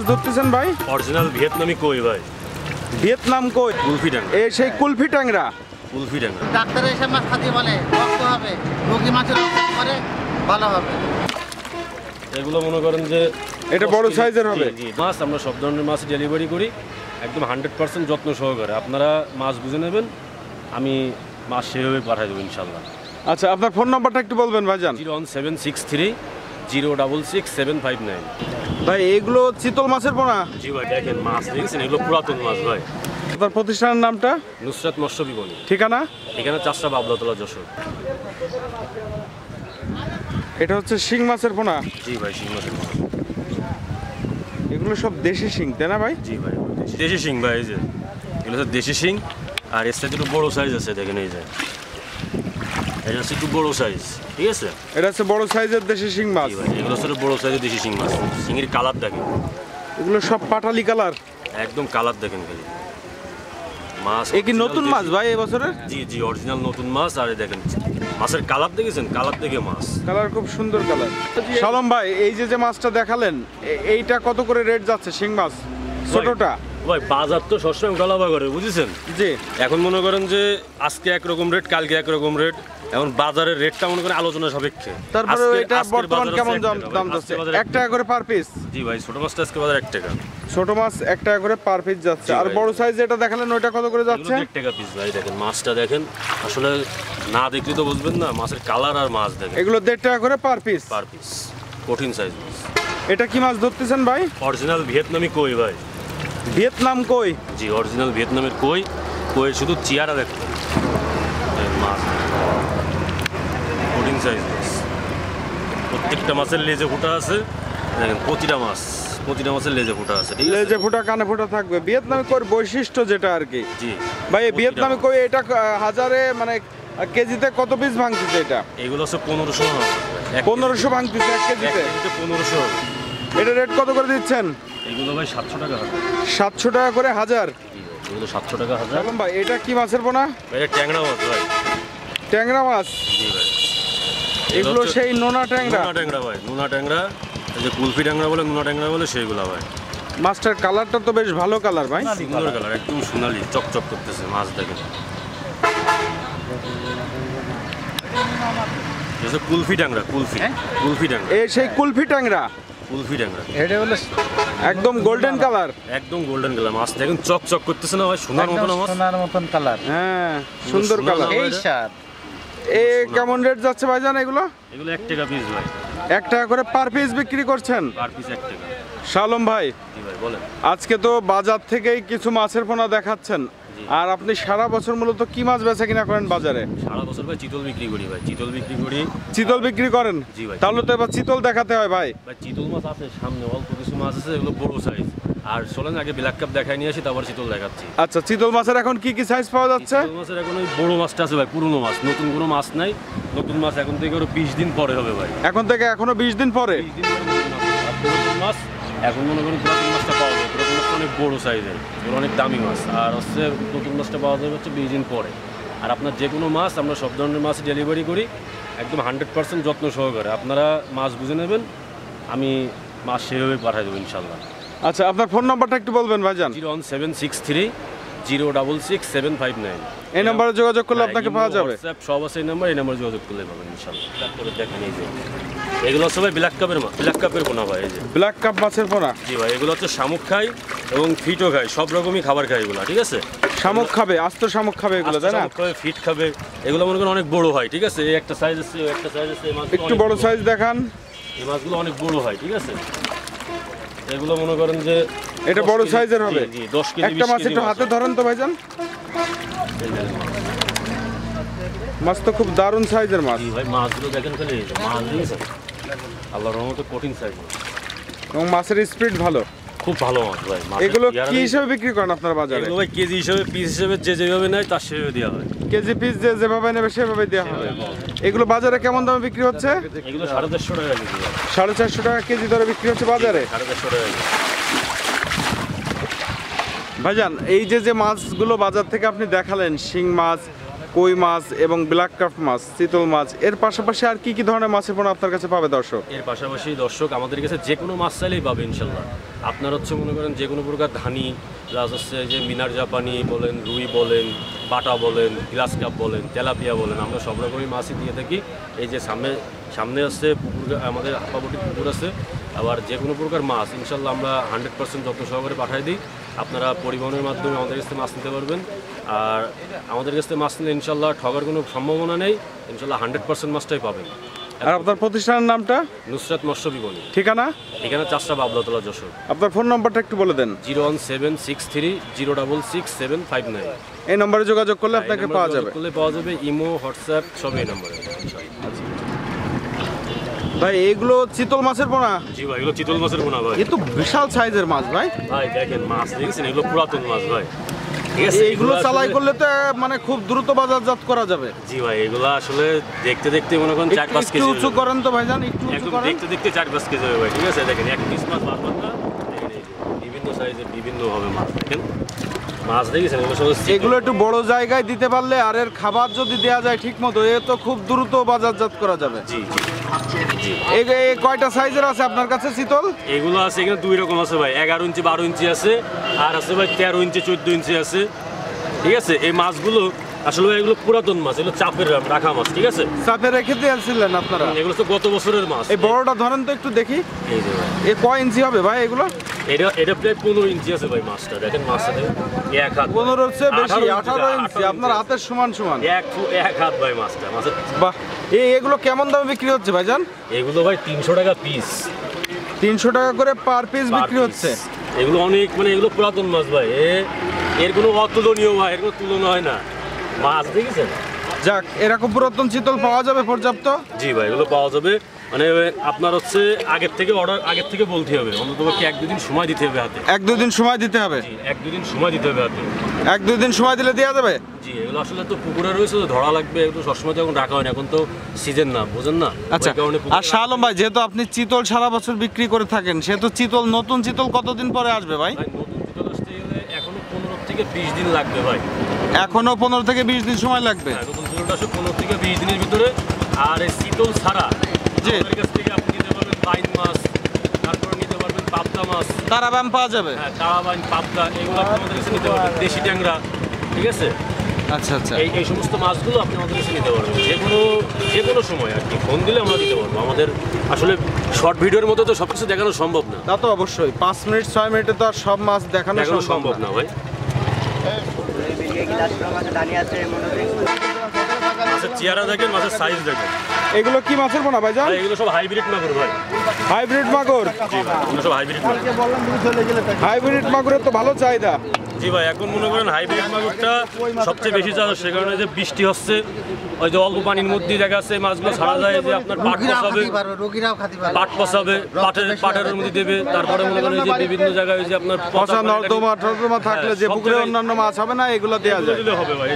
মাছ ধরতেছেন ভাই? অরিজিনাল ভিয়েতনামি কই ভাই। ভিয়েতনাম কই? কুলফি ট্যাংরা। এই সেই কুলফি ট্যাংরা। কুলফি ট্যাংরা। ডাক্তার এসে মাছ খাতে বলে রক্ত হবে, রোগী মাছের রক্ত করে ভালো হবে। এগুলো মনে করেন যে এটা বড় সাইজের হবে। জি মাছ আমরা সব ধরনের মাছ ডেলিভারি করি একদম 100% যত্ন সহকারে। আপনারা মাছ বুঝে নেবেন, আমি মাছ সেভাবে পাঠিয়ে দেবো ইনশাল্লাহ। আচ্ছা, আপনার ফোন নাম্বারটা একটু বলবেন ভাইজান। 01763 066 759। ভাই এগুলো চিতল মাছের পোনা? জি ভাই দেখেন মাছ দেখছেন, এগুলো পুরাতন মাছ ভাই। আপনার প্রতিষ্ঠানের নামটা? নুসরাত মৎস্য বিপণী। ঠিকানা? এখানে 4টা বাবলাতলা যশোর। এটা হচ্ছে শিং মাছের পোনা? জি ভাই শিং মাছের পোনা। এগুলো সব দেশি শিং তাই না ভাই? জি ভাই দেশি শিং ভাই। এই যে এগুলো হচ্ছে দেশি শিং, আর এর সাথে একটু বড়ো সাইজ আছে দেখেন। এই যে এটা হচ্ছে একটু বড়ো সাইজ, ঠিক আছে? এটা হচ্ছে বড় সাইজের দেশি শিং মাছ। এগুলো হচ্ছে বড়ো সাইজের দেশি শিং মাছ। শিঙের কালার দেখেন, এগুলো সব পাটালি কালার, একদম কালার দেখেন খালি। মাছ এ কি নতুন মাছ ভাই এই বছরের? জি জি অরিজিনাল নতুন মাছ। আর দেখেন মাছের কালার দেখেছেন, কালার দেখে মাছ। কালার খুব সুন্দর কালার। সালাম ভাই, এই যে মাছটা দেখালেন এইটা কত করে রেট যাচ্ছে শিং মাছ ছোটটা? ভাই বাজার তো সবসময় গলাবা করে বুঝেছেন। জি এখন মনে করেন যে আজকে একরকম রেট, কালকে একরকম রেট। এখন বাজারের রেটটা মনে করেন আলোচনা সাপেক্ষে। তারপরে এটা বর্তমান কেমন দাম যাচ্ছে? 1 টাকা করে পার পিস? জি ভাই ছোট মাছটা আজকে বাজার 1 টাকা। ছোট মাছ 1 টাকা করে পার পিস যাচ্ছে। আর বড় সাইজ যেটা দেখালেন ওইটা কত করে যাচ্ছে? 1 টাকা পিস ভাই। দেখেন মাছটা দেখেন, আসলে না দেখলে তো বুঝবেন না মাছের কালার। আর মাছ দেখেন এগুলো 1.5 টাকা করে পার পিস? পার পিস, কঠিন সাইজ মাছ। এটা কি মাছ ধরতেছেন ভাই? অরিজিনাল ভিয়েতনামি কই ভাই। ভিয়েতনাম কই? জি অরিজিনাল ভিয়েতনামের কই। কইয়ের শুধু চেয়ারা দেখতে মাছ, কঠিন সাইজ মাছ। প্রত্যেকটা মাছের লেজে ফুটা আছে দেখেন। প্রতিটা মাছের লেজে ফুটা আছে, ঠিক আছে? লেজে ফুটা কানে ফুটা থাকবে। ভিয়েতনামি কইর বৈশিষ্ট্য যেটা আর কি। জি ভাই এই ভিয়েতনামি কই এটা হাজারে মানে কেজিতে কত পিস ভাঙতেছে এটা? এগুলো হচ্ছে 1500। 1500 ভাঙতেছে 1 কেজিতে? 1500। এটা রেট কত করে দিচ্ছেন? এগুলো ভাই 700 টাকা হাজার। 700 টাকা করে হাজার? এগুলো 700 টাকা হাজার। বলুন ভাই এটা কি মাছের পোনা? এটা ট্যাংরা মাছ ভাই। ট্যাংরা মাছ? জি ভাই এগুলো সেই নোনা ট্যাংরা? নোনা ট্যাংরা ভাই, নোনা ট্যাংরা। এই যে কুলফি ট্যাংরা বলে, নোনা ট্যাংরা বলে, সেইগুলা ভাই। মাছটার কালারটা তো বেশ ভালো কালার ভাই। সুন্দর কালার, একদম সোনালি চকচক করতেছে মাছ দেখেন। কুলফি ট্যাংরা, কুলফি ট্যাংরা। এই সেই কুলফি ট্যাংরা? কুলফি ট্যাংরা এটা হলো একদম গোল্ডেন কালার? একদম গোল্ডেন কালার। মাছ দেখেন চকচক করতেছে না ভাই, সোনার মতো মাছ। সোনার মতন কালার। হ্যাঁ সুন্দর কালার। এই স্বাদ। এ কেমন রেট যাচ্ছে ভাইজান এগুলো? এগুলো 1 টাকা পিস ভাই। 1 টাকা করে পার পিস বিক্রি করছেন? পার পিস 1 টাকা। শালম ভাই জি ভাই বলেন। আজকে তো বাজার থেকেই কিছু মাছের পোনা দেখাচ্ছেন, আর আপনি সারা বছর মূলত কি মাছ বেচা কিনা করেন বাজারে? সারা বছর ভাই চিতল বিক্রি করি ভাই, চিতল বিক্রি করি। চিতল বিক্রি করেন? জি ভাই। তাহলে তো এবার চিতল দেখাতে হয় ভাই। ভাই চিতল মাছ আছে সামনে, অল্প কিছু মাছ আছে, এগুলো বড় সাইজ। আর চলেন আগে ব্ল্যাক কাপ দেখাই নিয়ে আসি, তারপর চিতল দেখাচ্ছি। আচ্ছা চিতল মাছের এখন কি কি সাইজ পাওয়া যাচ্ছে? চিতল মাছের এখন ওই বড় মাছটা আছে ভাই, পুরনো মাছ। নতুন কোনো মাছ নাই। নতুন মাছ এখন থেকে আরো 20 দিন পরে হবে ভাই। এখন থেকে এখনো 20 দিন পরে? 20 দিন পরে নতুন মাছ। আর পুরাতন মাছ এখন মনে করেন পুরাতন মাছটা পাওয়া যায়। পুরাতন মাছটা অনেক বড় সাইজের, ওগুলো অনেক দামি মাছ। আর হচ্ছে নতুন মাছটা পাওয়া যাবে হচ্ছে 20 দিন পরে। আর আপনার যে কোনো মাছ, আমরা সব ধরনের মাছ ডেলিভারি করি একদম 100% যত্ন সহকারে। আপনারা মাছ বুঝে নেবেন, আমি মাছ সেভাবে পাঠিয়ে দেবো ইনশাল্লাহ। আচ্ছা আপনার ফোন নাম্বারটা একটু বলবেন ভাইজান। 01763 066 759। এই নম্বরে যোগাযোগ করলে আপনাকে পাওয়া যাবে? হোয়াটসঅ্যাপ সব আছে এই নাম্বার, এই নাম্বারে যোগাযোগ করলে পাবেন ইনশাআল্লাহ। করে দেখেন এই যে এগুলো সবাই ব্ল্যাক কাপের মাছ, ব্ল্যাক কাপের পোনা ভাই। এই যে ব্ল্যাক কাপ মাছের পোনা? জি ভাই এগুলো হচ্ছে শামুক খায় এবং ফিটও খায়, সব রকমই খাবার খায় এগুলো, ঠিক আছে? শামুক খাবে, আস্ত শামুক খাবে এগুলো তাই না? খাবে, ফিট খাবে। এগুলো মনে করেন অনেক বড় হয়, ঠিক আছে? এই একটা সাইজ আছে, একটা সাইজ আছে। এই মাছগুলো একটু বড় সাইজ দেখান। এই মাছগুলো অনেক বড় হয়, ঠিক আছে? এগুলো মনে করেন যে এটা বড় সাইজের হবে? জি 10 কেজি। একটা মাছ একটু হাতে ধরেন তো ভাইজান। মাছ তো খুব দারুণ সাইজের মাছ। জি ভাই মাছগুলো দেখেন খালি, এই যে মাছ দিয়েছে আল্লাহর রহমতে, কঠিন সাইজ এবং মাছের স্পিড ভালো, খুব ভালো মাছ ভাই। এগুলো কি হিসেবে বিক্রি করেন আপনার বাজারে? এগুলো ভাই কেজি হিসেবে, পিস হিসেবে, যে যেভাবে নেয় তার সেভাবে দেওয়া হয়। কেজি পিস যে যেভাবে নেবে সেভাবে দেওয়া হবে। এগুলো বাজারে কেমন দামে বিক্রি হচ্ছে? এগুলো 450 টাকা কেজি। 450 টাকা কেজি দরে বিক্রি হচ্ছে বাজারে? 450 টাকা কেজি। ভাইজান এই যে মাছগুলো বাজার থেকে আপনি দেখালেন, শিং মাছ, কই মাছ এবং ব্ল্যাক কার্প মাছ, চিতল মাছ, এর পাশাপাশি আর কি কি ধরনের মাছের পোনা আপনার কাছে পাবে দর্শক? এর পাশাপাশি দর্শক আমাদের কাছে যে কোনো মাছ চাইলেই পাবে ইনশাল্লাহ। আপনার হচ্ছে মনে করেন যে কোনো প্রকার ধানি প্লাস হচ্ছে যে মিনার জাপানি বলেন, রুই বলেন, বাটা বলেন, গ্লাস কাপ বলেন, তেলাপিয়া বলেন, আমরা সব রকমই মাছই দিয়ে থাকি। এই যে সামনে আছে পুকুর, আমাদের আপাবটির পুকুর আছে। আবার যে কোনো প্রকার মাছ ইনশাল্লাহ আমরা 100% যত্ন সহকারে পাঠাই দিই। আপনারা পরিবহনের মাধ্যমে আমাদের কাছ থেকে মাছ নিতে পারবেন। আর আমাদের কাছ থেকে মাছ নিলে ইনশাল্লাহ ঠগার কোনো সম্ভাবনা নেই, ইনশাল্লাহ 100% মাছটাই পাবেন। আর আপনার প্রতিষ্ঠানের নামটা? নুসরাত মৎস্য বিপণী। ঠিকানা? এখানে 4টা বাবলাতলা, যশোর। আপনার ফোন নাম্বারটা একটু বলে দেন। 01763 066 এই নম্বরে যোগাযোগ করলে আপনাকে পাওয়া যাবে। পাওয়া যাবে ইমো, হোয়াটসঅ্যাপ সব এই নম্বরে। ভাই এগুলো চিতল মাছের পোনা? জি ভাই, এগুলো চিতল মাছের পোনা ভাই। এ তো বিশাল সাইজের মাছ ভাই। ভাই দেখেন মাছ দেখছেন, এগুলো পুরাতন মাছ ভাই। এইগুলো চালাই করলে তো মানে খুব দ্রুত বাজারজাত করা যাবে। জি ভাই, এগুলো আসলে দেখতে দেখতে মনে করেন 4-5 কেজি উঁচু করেন তো ভাইজান, একটু উঁচু করেন। দেখতে দেখতে 4-5 কেজি হবে ভাই। ঠিক আছে, দেখেন এক পিস মাছ বারবার না, দেখেন এই যে বিভিন্ন সাইজের বিভিন্ন হবে মাছ। দেখেন মাছ দেখেছেন, এগুলো একটু বড় জায়গায় দিতে পারলে আর এর খাবার যদি দেওয়া যায় ঠিক মতো, এ তো খুব দ্রুত বাজারজাত করা যাবে। জি জি। এই কয়টা সাইজের আছে আপনার কাছে চিতল? এগুলো আছে এখানে 2 রকম আছে ভাই, 11 ইঞ্চি 12 ইঞ্চি আছে, আর আছে ভাই 13 ইঞ্চি 14 ইঞ্চি আছে। ঠিক আছে, এই মাছগুলো আসলে ভাই এগুলো পুরাতন মাছ, এগুলো চাপের রাখা মাছ। ঠিক আছে, চাপে রেখে দিয়েছিলেন আপনারা? এগুলো তো গত বছরের মাছ। এই বড়টা ধরেন তো একটু দেখি। এই যে ভাই, এ কয় ইঞ্চি হবে ভাই এগুলো? এটা প্রায় 15 ইঞ্চি আছে ভাই মাছটা। দেখেন মাছটা দেখেন, এক হাত। 15 হচ্ছে বেশি, 18 ইঞ্চি আপনার হাতের সমান সমান। এক হাত ভাই মাছটা। মাছের বাহ, এগুলো কেমন দামে বিক্রি হচ্ছে ভাইজান? এগুলো ভাই 300 টাকা পিস। 300 টাকা করে পার পিস বিক্রি হচ্ছে। এগুলো অনেক মানে এগুলো পুরাতন মাছ ভাই, এর কোনো অতুলনীয় ভাই, এর কোনো তুলনা হয় না। মাছ দেখেছেন? যাক, এরকম পুরাতন চিতল পাওয়া যাবে পর্যাপ্ত? জি ভাই, এগুলো পাওয়া যাবে। মানে আপনার হচ্ছে আগের থেকে বলতে হবে, অন্তত 1-2 দিন সময় দিতে হবে হাতে। 1-2 দিন সময় দিতে হবে? 1-2 দিন সময় দিতে হবে হাতে। 1-2 দিন সময় দিলে দেওয়া যাবে? জি, এগুলো আসলে তো পুকুরে রয়েছে, তো ধরা লাগবে, একটু সবসময় তো এখন রাখা হয় না, এখন তো সিজন না, বুঝেন না? আচ্ছা, আর শাহ আলম ভাই, যেহেতু আপনি চিতল সারা বছর বিক্রি করে থাকেন, সেহেতু নতুন চিতল কতদিন পরে আসবে ভাই? নতুন চিতল আসতে গেলে এখনো 15 থেকে 20 দিন লাগবে ভাই। এখনো 15 থেকে 20 দিন সময় লাগবে? নতুন চিতলটা আসলে 15 থেকে 20 দিনের ভিতরে। আর এই চিতল ছাড়া জি, আমাদের কাছ থেকে আপনি নিতে পারবেন বাইন মাছ, তারপরে নিতে পারবেন পাবদা মাছ। তারাবাম পাওয়া যাবে? হ্যাঁ, তারাবাইন, পাবদা, এগুলো আপনি আমাদের কাছে নিতে পারবেন। দেশি ট্যাংরা, ঠিক আছে? আচ্ছা আচ্ছা, এই সমস্ত মাছগুলো আপনি আমাদের কাছে নিতে পারবেন যে কোনো সময় আর কি। ফোন দিলে আমরা দিতে পারবো। আমাদের আসলে শর্ট ভিডিওর মধ্যে তো সব কিছু দেখানো সম্ভব না। তা তো অবশ্যই 5 মিনিট 6 মিনিটে তো আর সব মাছ দেখানো সম্ভব না ভাই। মাছের চেহারা দেখেন, মাছের সাইজ দেখেন। এগুলো কি মাছের পোনা ভাইজান? এগুলো সব হাইব্রিড মাগুর ভাই। হাইব্রিড মাগুর? জি ভাই, এগুলো সব হাইব্রিড মাগুর। হাইব্রিড মাগুরের তো ভালো চাহিদা। জি ভাই, এখন মনে করেন হাইব্রিড মাগুরটা সবচেয়ে বেশি চাষ, সে কারণে যে বৃষ্টি হচ্ছে, ওই যে অল্প পানির মধ্যে দেখা যাচ্ছে মাছগুলো ছাড়া যায়, যে আপনার পাট পচাবে, পাটের মধ্যে দেবে। তারপরে মনে করেন যে বিভিন্ন জায়গায় যে আপনার পচা নর্দমা থাকলে যে পুকুরে অন্যান্য মাছ হবে না, এগুলো দেওয়া যায়। হবে ভাই।